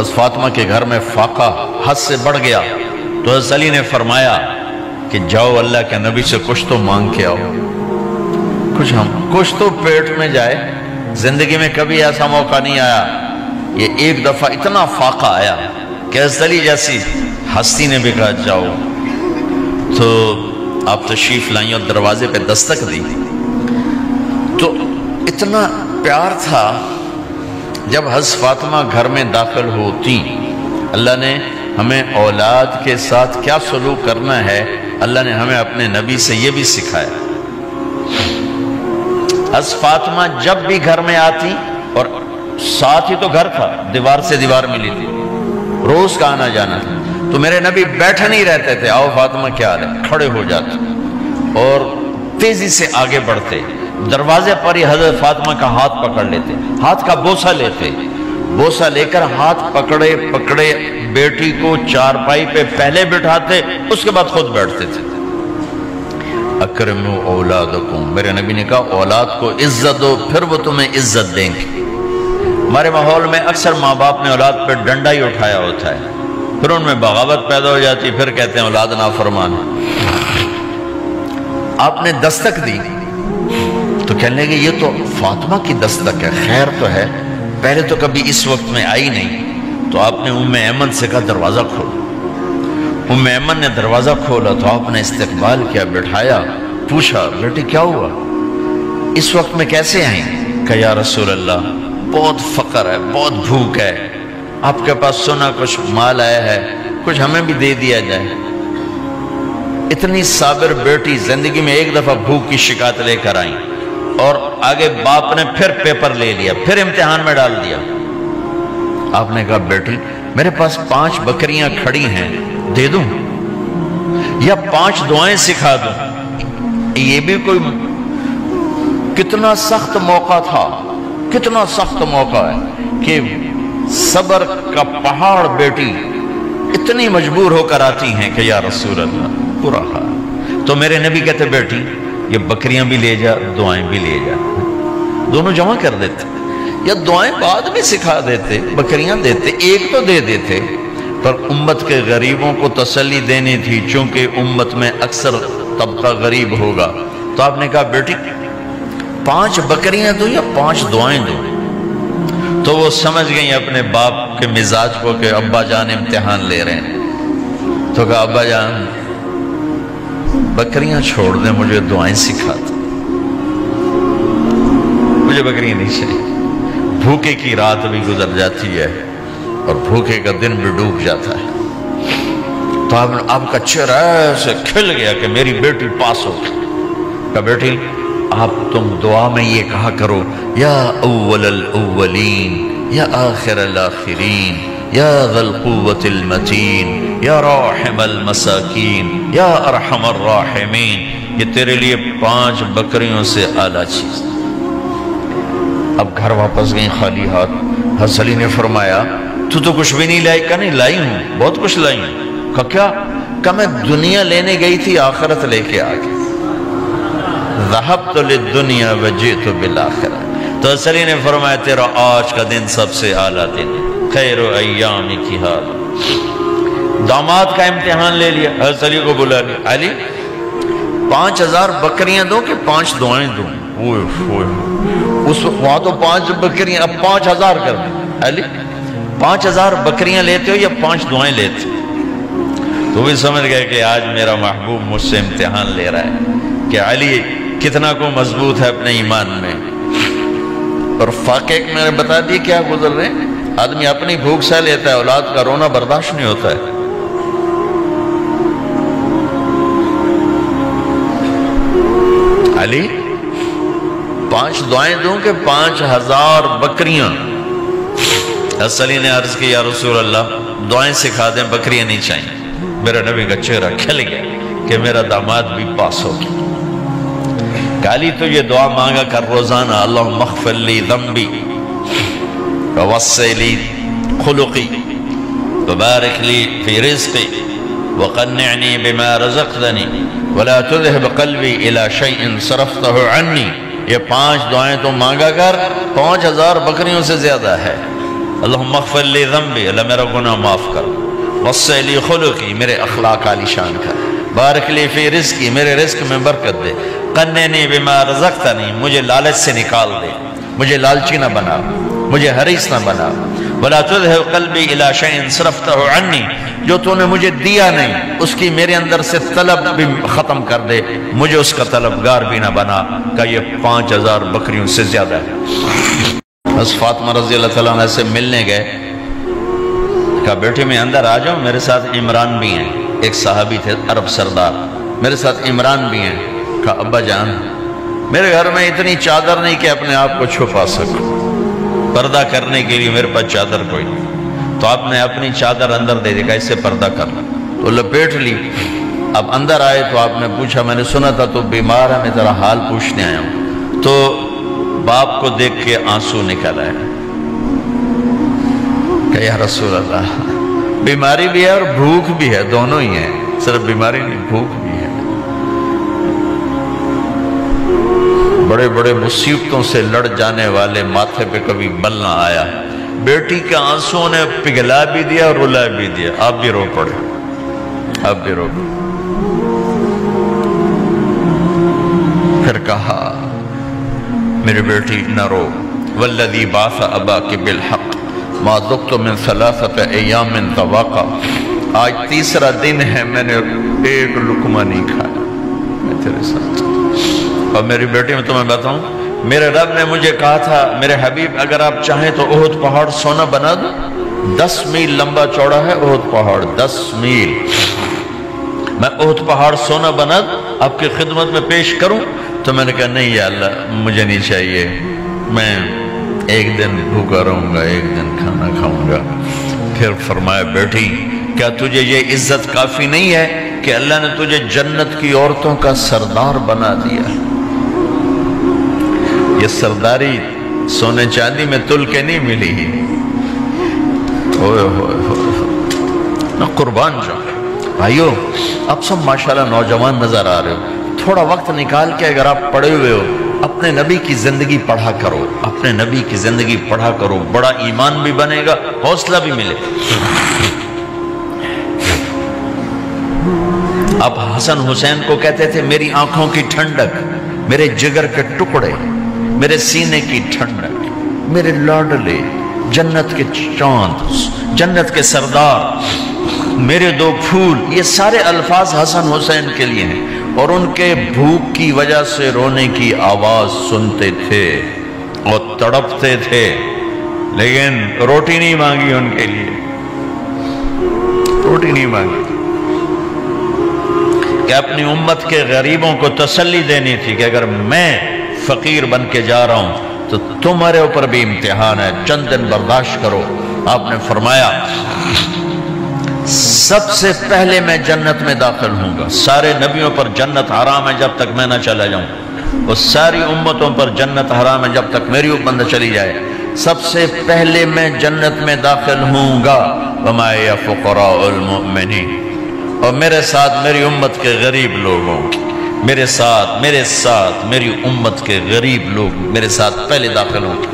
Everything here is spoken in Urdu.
حضرت فاطمہ کے گھر میں فاقہ حد سے بڑھ گیا تو حضرت علی نے فرمایا کہ جاؤ اللہ کے نبی سے کچھ تو مانگ کے آؤ، کچھ تو پیٹ میں جائے۔ زندگی میں کبھی ایسا موقع نہیں آیا، یہ ایک دفعہ اتنا فاقہ آیا کہ حضرت علی جیسی ہستی نے بھی کہا جاؤ۔ تو آپ تشریف لائیں اور دروازے پہ دستک دی تو اتنا پیار تھا۔ جب حضرت فاطمہ گھر میں داخل ہوتی، اللہ نے ہمیں اولاد کے ساتھ کیا سلوک کرنا ہے، اللہ نے ہمیں اپنے نبی سے یہ بھی سکھایا۔ حضرت فاطمہ جب بھی گھر میں آتی، اور ساتھ ہی تو گھر تھا، دیوار سے دیوار ملی تھی، روز کا آنا جانا تھا، تو میرے نبی بیٹھے نہیں رہتے تھے، آؤ فاطمہ کیا حال ہے، کھڑے ہو جاتے اور تیزی سے آگے بڑھتے، دروازے پر ہی حضرت فاطمہ کا ہاتھ پکڑ لیتے، ہاتھ کا بوسہ لیتے، بوسہ لے کر ہاتھ پکڑے پکڑے بیٹی کو چارپائی پہ پہلے بٹھاتے، اس کے بعد خود بیٹھتے تھے۔ اکرموا اولادکم، میرے نبی نے کہا اولاد کو عزت دو، پھر وہ تمہیں عزت دیں گے۔ ہمارے ماحول میں اکثر ماں باپ نے اولاد پہ ڈنڈا ہی اٹھایا ہوتا ہے، پھر ان میں بغاوت پیدا ہو جاتی، پھر کہتے ہیں اولاد نافرمان ہے۔ آپ نے دستک دی تو کہنے لگے یہ تو فاطمہ کی دستک ہے، خیر تو ہے، پہلے تو کبھی اس وقت میں آئی نہیں۔ تو آپ نے ام ایمن سے کہا دروازہ کھولو۔ ام ایمن نے دروازہ کھولا تو آپ نے استقبال کیا، بٹھایا، پوچھا بیٹی کیا ہوا، اس وقت میں کیسے آئیں؟ کہا یا رسول اللہ بہت فقر ہے، بہت بھوک ہے، آپ کے پاس سنا کچھ مال آیا ہے، کچھ ہمیں بھی دے دیا جائے۔ اتنی صابر بیٹی زندگی میں ایک دفعہ بھوک کی شکایت لے کر آئیں، اور آگے باپ نے پھر پیپر لے لیا، پھر امتحان میں ڈال دیا۔ آپ نے کہا بیٹی میرے پاس 5 بکریاں کھڑی ہیں، دے دوں یا 5 دعائیں سکھا دوں؟ یہ بھی کوئی کتنا سخت موقع تھا، کتنا سخت موقع ہے کہ صبر کا پہاڑ بیٹی اتنی مجبور ہو کر آتی ہیں کہ یا رسول اللہ برا حال۔ تو میرے نبی کہتے بیٹی یہ بکریاں بھی لے جا، دعائیں بھی لے جا، دونوں جمع کر دیتے، یا دعائیں بعد میں سکھا دیتے، بکریاں دیتے، ایک تو دے دیتے، پر امت کے غریبوں کو تسلی دینی تھی، چونکہ امت میں اکثر طبقہ غریب ہوگا۔ تو آپ نے کہا بیٹی 5 بکریاں دوں یا 5 دعائیں دوں؟ تو وہ سمجھ گئیں اپنے باپ کے مزاج کو کہ ابا جان امتحان لے رہے ہیں۔ تو کہا ابا جان بکریاں چھوڑ دیں، مجھے دعائیں سکھا دیں، مجھے بکریاں نہیں چاہیے۔ بھوکے کی رات بھی گزر جاتی ہے اور بھوکے کا دن بھی ڈوب جاتا ہے۔ تو آپ کا چہرہ ایسے کھل گیا کہ میری بیٹی پاس ہو گئی۔ کہا بیٹی آپ تم دعا میں یہ کہا کرو یا اول الاولین یا آخر الاخرین یا ذا القوة المتین یا راحم المساکین یا ارحم الراحمین، یہ تیرے لیے 5 بکریوں سے اعلیٰ چیز۔ اب گھر واپس گئیں خالی ہاتھ۔ حضرت علی نے فرمایا تو کچھ بھی نہیں لائی؟ کہا نہیں لائی ہوں، بہت کچھ لائی ہوں۔ کہا کیا؟ کہا میں دنیا لینے گئی تھی، آخرت لے کے آ گئی۔ ذہبت للدنیا وجئت بالآخرہ۔ تو حضرت علی نے فرمایا تیرا آج کا دن سب سے اعلیٰ دن، خیر ایام کی حال۔ داماد کا امتحان لے لیا، حضرت علی کو بلا لیا، علی 5000 بکریاں دوں کہ 5 دعائیں دوں؟ وہاں تو 5 بکریاں، اب 5000 کر دیں۔ علی 5000 بکریاں لیتے ہو یا 5 دعائیں لیتے ہو؟ تو بھی سمجھ گئے کہ آج میرا محبوب مجھ سے امتحان لے رہا ہے کہ علی کتنا کو مضبوط ہے اپنے ایمان میں۔ اور فاقے میں نے بتا دی کیا گزر رہے ہیں، آدمی اپنی بھوک سہ لیتا ہے، اولاد کا رونا برداشت نہیں ہوتا ہے۔ علی 5 دعائیں دوں کہ 5000 بکریاں؟ حضرت علی نے عرض کی یا رسول اللہ دعائیں سکھا دیں، بکریاں نہیں چاہیے۔ میرا نبی کا چہرہ کھل گیا کہ میرا داماد بھی پاس ہو گیا۔ علی تو یہ دعا مانگا کر روزانہ، اللہم اغفر لی ذنبی ووسع لی خلقی وبارک لی فی رزقی وقنعنی بما رزقتنی ولا تذهب قلبی الى شیء صرفته عنی۔ یہ 5 دعائیں تو مانگا کر، 5000 بکریوں سے زیادہ ہے۔ اللہم اغفر لی ذنبی، اللہ میرا گناہ معاف کر، وسع لی خلقی، میرے اخلاق عالی شان کر، بارک لی فی رزقی، میرے رزق میں برکت دے، قننی بما رزقتنی، مجھے لالچ سے نکال دے، مجھے لالچی نہ بنا، مجھے حریص نہ بنا، ولا تذهب قلبی الی شیء صرفتہ عنی، جو تو نے مجھے دیا نہیں اس کی میرے اندر سے طلب بھی ختم کر دے، مجھے اس کا طلبگار بھی نہ بنا، کہ یہ 5000 بکریوں سے زیادہ ہے۔ بس فاطمہ رضی اللہ تعالیٰ عنہ سے ملنے گئے، کہا بیٹے میں اندر آ جاؤں، میرے ساتھ عمران بھی ہیں، ایک صحابی تھے عرب سردار، میرے ساتھ عمران بھی ہیں۔ کہا ابا جان میرے گھر میں اتنی چادر نہیں کہ اپنے آپ کو چھپا سکوں، پردہ کرنے کے لیے میرے پاس چادر کوئی نہیں، تو آپ نے اپنی چادر اندر دے دی، کہا اس سے پردہ کرنا، تو لپیٹ لی۔ اب اندر آئے تو آپ نے پوچھا میں نے سنا تھا تو بیمار ہے، میں تیرا حال پوچھنے آیا ہوں۔ تو باپ کو دیکھ کے آنسو نکل آئے کہ یا رسول اللہ بیماری بھی ہے اور بھوک بھی ہے، دونوں ہی ہیں، صرف بیماری نہیں بھوک بھی ہے، بڑے بڑے مصیبتوں سے لڑ جانے والے ماتھے پہ کبھی بل نہ آیا۔ بیٹی کے آنسوں نے پگھلا بھی دیا اور رلا بھی دیا، آپ بھی رو پڑے، آپ بھی رو پڑے۔ پھر کہا میری بیٹی نہ رو، والذی بعث اباک بالحق ما ذقت من 3 ایام طواقا، آج تیسرا دن ہے میں نے ایک لقمہ نہیں کھایا، میں تیرے ساتھ۔ اور میری بیٹی میں تمہیں بتاؤں، میرے رب نے مجھے کہا تھا میرے حبیب اگر آپ چاہیں تو احد پہاڑ سونا بنا دو، 10 میل لمبا چوڑا ہے احد پہاڑ، 10 میل، میں احد پہاڑ سونا بنا دوں آپ کی خدمت میں پیش کروں؟ تو میں نے کہا نہیں یا اللہ مجھے نہیں چاہیے، میں ایک دن بھوکا رہوں گا، ایک دن کھانا کھاؤں گا۔ پھر فرمایا بیٹی کیا تجھے یہ عزت کافی نہیں ہے کہ اللہ نے تجھے جنت کی عورتوں کا سردار بنا دیا؟ یہ سرداری سونے چاندی میں تل کے نہیں ملی، ہوئے ہوئے ہوئے قربان جاؤ۔ بھائیو اب سب ماشاءاللہ نوجوان نظر آ رہے ہو، تھوڑا وقت نکال کے اگر آپ پڑھے ہوئے ہو اپنے نبی کی زندگی پڑھا کرو، اپنے نبی کی زندگی پڑھا کرو، بڑا ایمان بھی بنے گا، حوصلہ بھی ملے۔ آپ حسن حسین کو کہتے تھے میری آنکھوں کی ٹھنڈک، میرے جگر کے ٹکڑے، میرے سینے کی ٹھنڈک، میرے لاڈلے، جنت کے چاند، جنت کے سردار، میرے 2 پھول، یہ سارے الفاظ حسن حسین کے لیے ہیں، اور ان کے بھوک کی وجہ سے رونے کی آواز سنتے تھے اور تڑپتے تھے، لیکن روٹی نہیں مانگی ان کے لیے، روٹی نہیں مانگی کہ اپنی امت کے غریبوں کو تسلی دینی تھی کہ اگر میں فقیر بن کے جا رہا ہوں تو تمہارے اوپر بھی امتحان ہے، چند دن برداشت کرو۔ آپ نے فرمایا سب سے پہلے میں جنت میں داخل ہوں گا، سارے نبیوں پر جنت حرام ہے جب تک میں نہ چلا جاؤں، اور ساری امتوں پر جنت حرام ہے جب تک میری امت نہ چلی جائے، سب سے پہلے میں جنت میں داخل ہوں گا۔ وَمَا يَا فُقَرَاءُ الْمُؤْمِنِينَ، اور میرے ساتھ میری امت کے غریب لوگوں، میرے ساتھ میری امت کے غریب لوگ میرے ساتھ پہلے داخل ہوں گے۔